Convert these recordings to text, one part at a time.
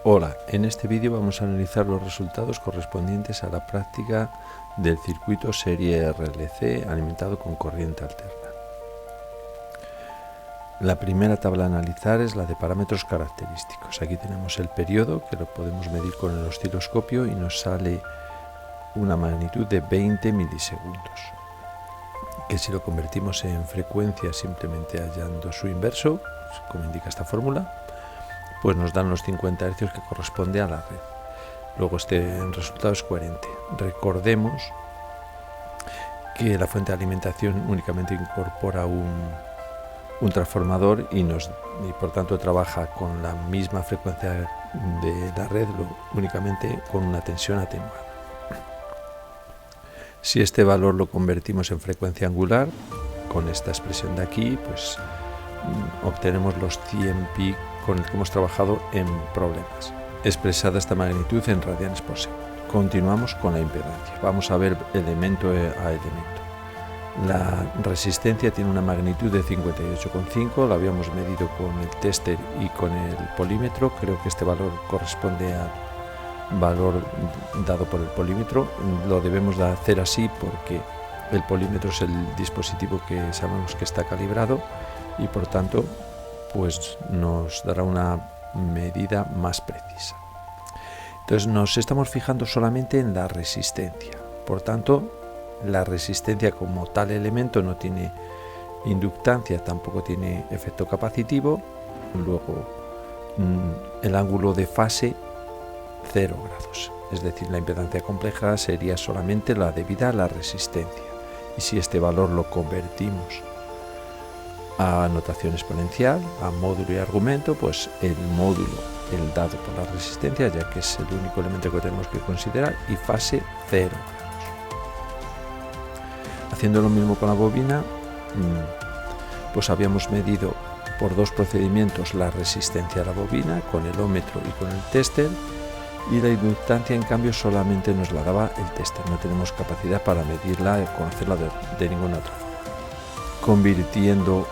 Hola, en este vídeo vamos a analizar los resultados correspondientes a la práctica del circuito serie RLC alimentado con corriente alterna. La primera tabla a analizar es la de parámetros característicos. Aquí tenemos el periodo, que lo podemos medir con el osciloscopio y nos sale una magnitud de 20 milisegundos, que si lo convertimos en frecuencia simplemente hallando su inverso, como indica esta fórmula, pues nos dan los 50 Hz que corresponde a la red. Luego este resultado es coherente. Recordemos que la fuente de alimentación únicamente incorpora un transformador y por tanto trabaja con la misma frecuencia de la red, únicamente con una tensión atenuada. Si este valor lo convertimos en frecuencia angular, con esta expresión de aquí, pues obtenemos los 100 pi con el que hemos trabajado en problemas. Expresada esta magnitud en radianes por segundo. Continuamos con la impedancia. Vamos a ver elemento a elemento. La resistencia tiene una magnitud de 58,5, la habíamos medido con el tester y con el polímetro. Creo que este valor corresponde al valor dado por el polímetro. Lo debemos de hacer así porque el polímetro es el dispositivo que sabemos que está calibrado y por tanto pues nos dará una medida más precisa. Entonces nos estamos fijando solamente en la resistencia. Por tanto, la resistencia como tal elemento no tiene inductancia, tampoco tiene efecto capacitivo. Luego el ángulo de fase 0 grados, es decir, la impedancia compleja sería solamente la debida a la resistencia. Y si este valor lo convertimos a notación exponencial, a módulo y argumento, pues el módulo, el dado por la resistencia, ya que es el único elemento que tenemos que considerar, y fase 0 grados. Haciendo lo mismo con la bobina, pues habíamos medido por dos procedimientos la resistencia de la bobina, con el ómetro y con el tester, y la inductancia en cambio solamente nos la daba el tester. No tenemos capacidad para medirla y conocerla de ninguna otra forma. Convirtiendo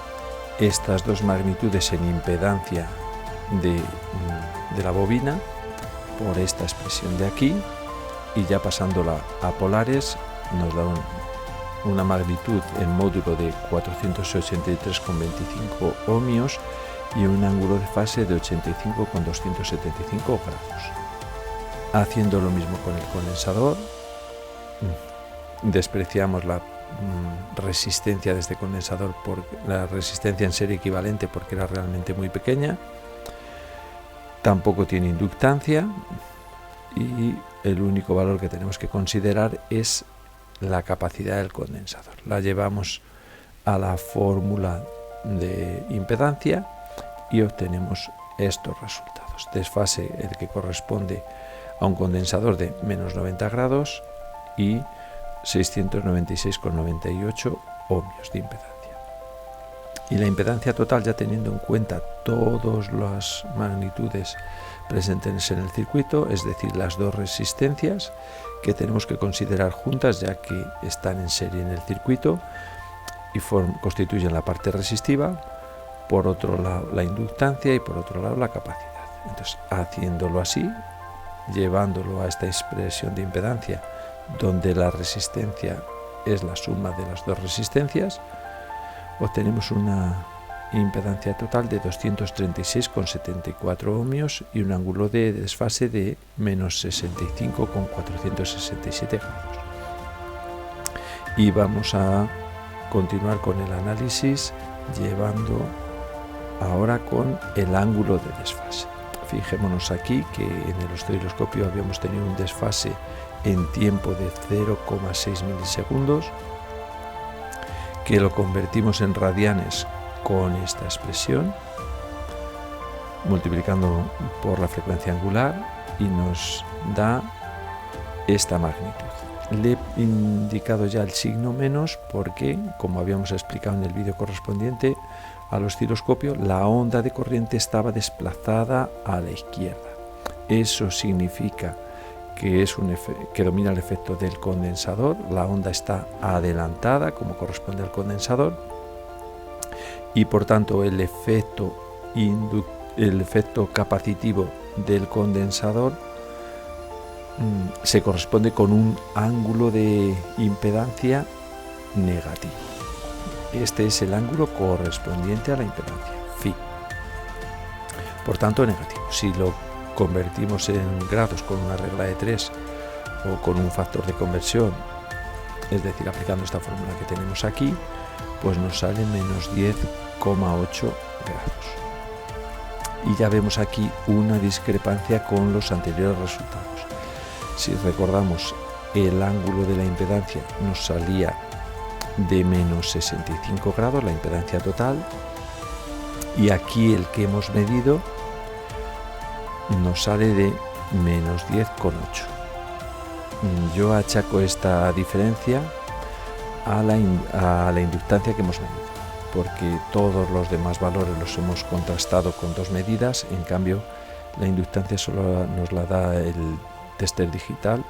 estas dos magnitudes en impedancia de la bobina por esta expresión de aquí, y ya pasándola a polares nos da una magnitud en módulo de 483,25 ohmios y un ángulo de fase de 85,275 grados. Haciendo lo mismo con el condensador, despreciamos la resistencia de este condensador por la resistencia en serie equivalente porque era realmente muy pequeña. Tampoco tiene inductancia y el único valor que tenemos que considerar es la capacidad del condensador. La llevamos a la fórmula de impedancia y obtenemos estos resultados. Desfase el que corresponde a un condensador de menos 90 grados y 696,98 ohmios de impedancia. Y la impedancia total, ya teniendo en cuenta todas las magnitudes presentes en el circuito, es decir, las dos resistencias que tenemos que considerar juntas ya que están en serie en el circuito y constituyen la parte resistiva, por otro lado la inductancia y por otro lado la capacidad. Entonces, haciéndolo así, llevándolo a esta expresión de impedancia donde la resistencia es la suma de las dos resistencias, obtenemos una impedancia total de 236,74 ohmios y un ángulo de desfase de menos 65,467 grados. Y vamos a continuar con el análisis llevando ahora con el ángulo de desfase. Fijémonos aquí que en el osciloscopio habíamos tenido un desfase en tiempo de 0,6 milisegundos, que lo convertimos en radianes con esta expresión, multiplicando por la frecuencia angular, y nos da esta magnitud. Le he indicado ya el signo menos porque, como habíamos explicado en el vídeo correspondiente al osciloscopio, la onda de corriente estaba desplazada a la izquierda. Eso significa que que domina el efecto del condensador. La onda está adelantada como corresponde al condensador y por tanto el efecto capacitivo del condensador se corresponde con un ángulo de impedancia negativo. Este es el ángulo correspondiente a la impedancia, phi. Por tanto, negativo. Si lo convertimos en grados con una regla de 3 o con un factor de conversión, es decir, aplicando esta fórmula que tenemos aquí, pues nos sale menos 10,8 grados. Y ya vemos aquí una discrepancia con los anteriores resultados. Si recordamos, el ángulo de la impedancia nos salía de menos 65 grados, la impedancia total, y aquí el que hemos medido nos sale de menos 10,8. Yo achaco esta diferencia a la inductancia que hemos medido, porque todos los demás valores los hemos contrastado con dos medidas, en cambio la inductancia solo nos la da el tester digital,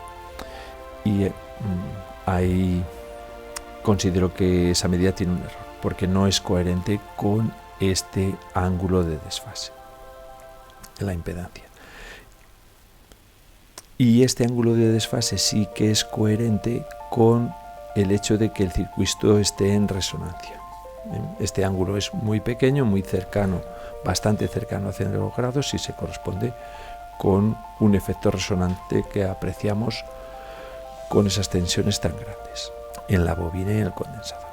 y ahí considero que esa medida tiene un error, porque no es coherente con este ángulo de desfase, la impedancia. Y este ángulo de desfase sí que es coherente con el hecho de que el circuito esté en resonancia. Este ángulo es muy pequeño, muy cercano, bastante cercano a 0 grados, y se corresponde con un efecto resonante que apreciamos con esas tensiones tan grandes en la bobina y en el condensador.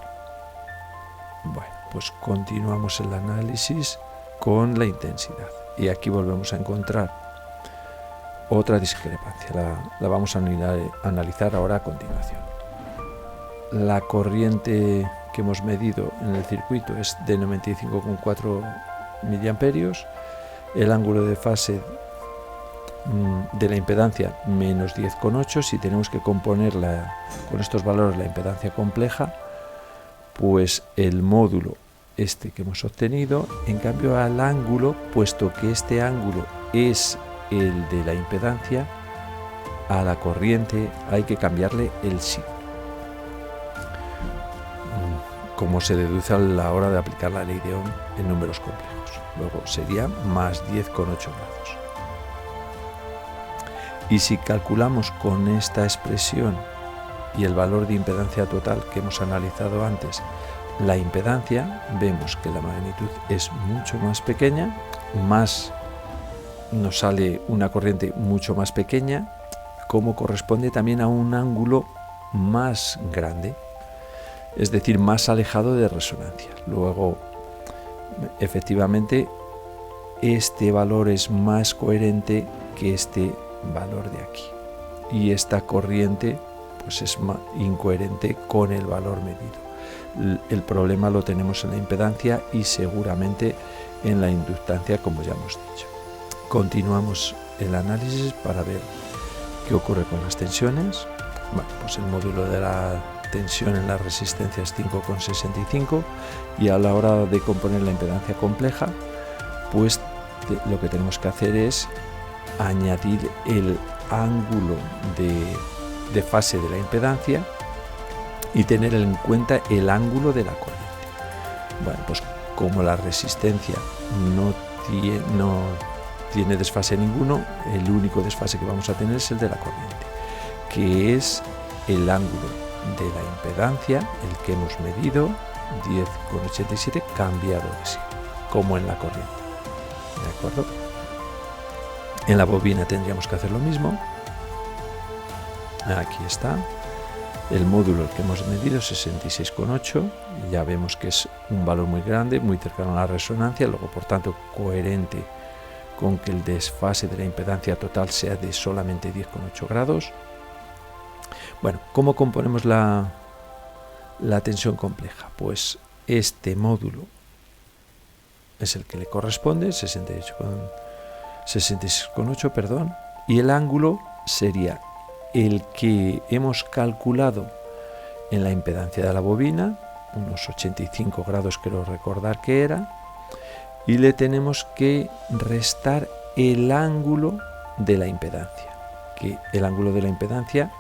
Bueno, pues continuamos el análisis con la intensidad, y aquí volvemos a encontrar otra discrepancia. La vamos a analizar ahora a continuación. La corriente que hemos medido en el circuito es de 95,4 miliamperios, el ángulo de fase de la impedancia menos 10,8. Si tenemos que componer con estos valores la impedancia compleja, pues el módulo este que hemos obtenido, en cambio al ángulo, puesto que este ángulo es el de la impedancia, a la corriente hay que cambiarle el signo, como se deduce a la hora de aplicar la ley de Ohm en números complejos. Luego sería más 10,8 grados. Y si calculamos con esta expresión y el valor de impedancia total que hemos analizado antes, la impedancia, vemos que la magnitud es mucho más pequeña, nos sale una corriente mucho más pequeña, como corresponde también a un ángulo más grande, es decir, más alejado de resonancia. Luego, efectivamente, este valor es más coherente que este valor de aquí, y esta corriente pues es incoherente con el valor medido. El problema lo tenemos en la impedancia y seguramente en la inductancia, como ya hemos dicho. Continuamos el análisis para ver qué ocurre con las tensiones. Bueno, pues el módulo de la tensión en la resistencia es 5,65, y a la hora de componer la impedancia compleja, pues lo que tenemos que hacer es añadir el ángulo de fase de la impedancia y tener en cuenta el ángulo de la corriente. Bueno, pues como la resistencia no tiene desfase ninguno, el único desfase que vamos a tener es el de la corriente, que es el ángulo de la impedancia, el que hemos medido, 10,87, cambiado de signo, como en la corriente. ¿De acuerdo? En la bobina tendríamos que hacer lo mismo. Aquí está. El módulo que hemos medido es 66,8. Ya vemos que es un valor muy grande, muy cercano a la resonancia, luego por tanto coherente con que el desfase de la impedancia total sea de solamente 10,8 grados. Bueno, ¿cómo componemos la tensión compleja? Pues este módulo es el que le corresponde, 66,8, perdón, y el ángulo sería el que hemos calculado en la impedancia de la bobina, unos 85 grados creo recordar que era, y le tenemos que restar el ángulo de la impedancia, que el ángulo de la impedancia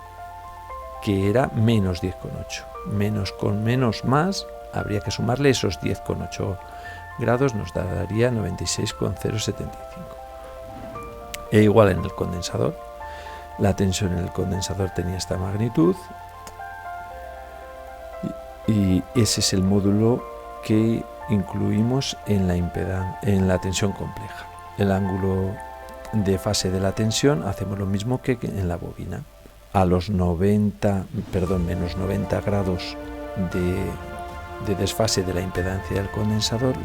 que era menos 10,8. Menos con menos más, habría que sumarle esos 10,8 grados, nos daría 96,075. E igual en el condensador. La tensión en el condensador tenía esta magnitud y ese es el módulo que incluimos en la tensión compleja. El ángulo de fase de la tensión hacemos lo mismo que en la bobina. A los menos 90 grados de desfase de la impedancia del condensador,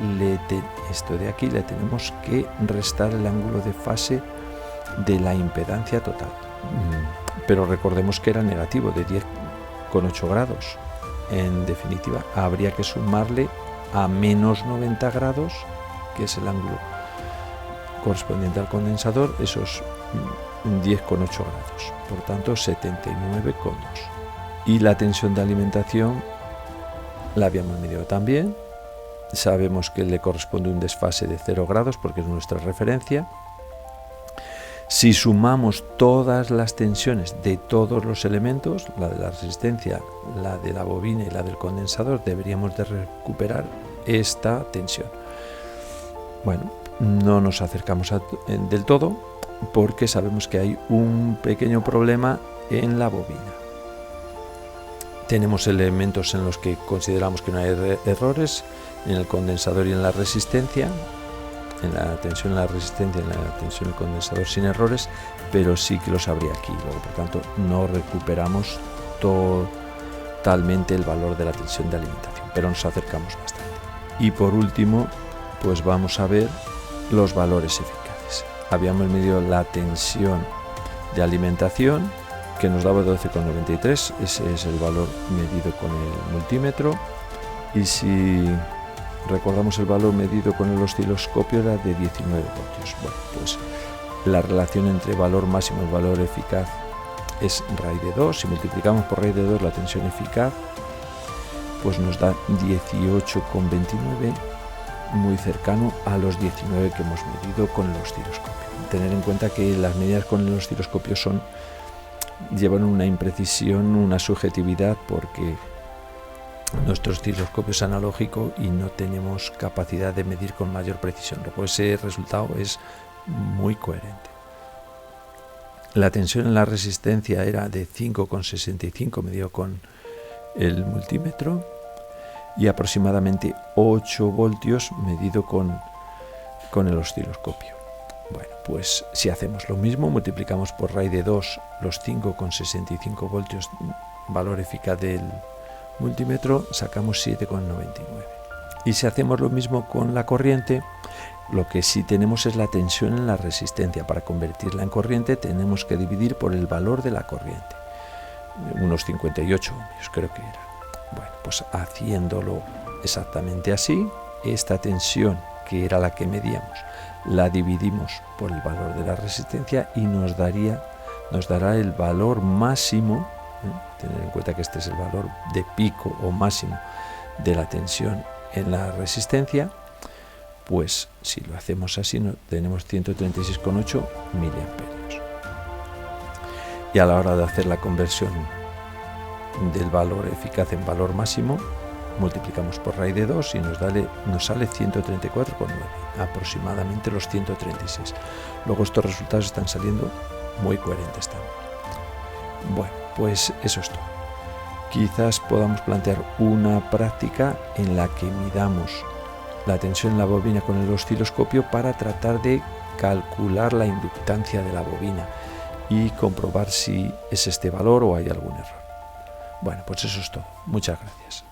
esto de aquí le tenemos que restar el ángulo de fase de la impedancia total. Pero recordemos que era negativo, de 10,8 grados. En definitiva, habría que sumarle a menos 90 grados, que es el ángulo correspondiente al condensador, esos 10,8 grados. Por tanto, 79,2. Y la tensión de alimentación la habíamos medido también. Sabemos que le corresponde un desfase de 0 grados porque es nuestra referencia. Si sumamos todas las tensiones de todos los elementos, la de la resistencia, la de la bobina y la del condensador, deberíamos de recuperar esta tensión. Bueno, no nos acercamos del todo porque sabemos que hay un pequeño problema en la bobina. Tenemos elementos en los que consideramos que no hay errores, en el condensador y en la resistencia, en la tensión, en la resistencia, en la tensión del condensador sin errores, pero sí que los habría aquí. Luego, por tanto, no recuperamos totalmente el valor de la tensión de alimentación, pero nos acercamos bastante. Y por último, pues vamos a ver los valores eficaces. Habíamos medido la tensión de alimentación, que nos daba 12,93, ese es el valor medido con el multímetro, y si recordamos el valor medido con el osciloscopio era de 19 voltios. Bueno, pues la relación entre valor máximo y valor eficaz es raíz de 2. Si multiplicamos por raíz de 2 la tensión eficaz, pues nos da 18,29, muy cercano a los 19 que hemos medido con el osciloscopio. Tener en cuenta que las medidas con el osciloscopio llevan una imprecisión, una subjetividad, porque nuestro osciloscopio es analógico y no tenemos capacidad de medir con mayor precisión. Luego ese resultado es muy coherente. La tensión en la resistencia era de 5,65 medido con el multímetro y aproximadamente 8 voltios medido con el osciloscopio. Bueno, pues si hacemos lo mismo, multiplicamos por raíz de 2 los 5,65 voltios, valor eficaz del multímetro, sacamos 7,99. Y si hacemos lo mismo con la corriente, lo que sí tenemos es la tensión en la resistencia. Para convertirla en corriente tenemos que dividir por el valor de la corriente, unos 58 ohmios creo que era. Bueno, pues haciéndolo exactamente así, esta tensión, que era la que medíamos, la dividimos por el valor de la resistencia y nos dará el valor máximo. Tener en cuenta que este es el valor de pico o máximo de la tensión en la resistencia. Pues si lo hacemos así, tenemos 136,8 miliamperios. Y a la hora de hacer la conversión del valor eficaz en valor máximo, multiplicamos por raíz de 2 y nos sale 134,9, aproximadamente los 136. Luego estos resultados están saliendo muy coherentes también. Bueno, pues eso es todo. Quizás podamos plantear una práctica en la que midamos la tensión en la bobina con el osciloscopio para tratar de calcular la inductancia de la bobina y comprobar si es este valor o hay algún error. Bueno, pues eso es todo. Muchas gracias.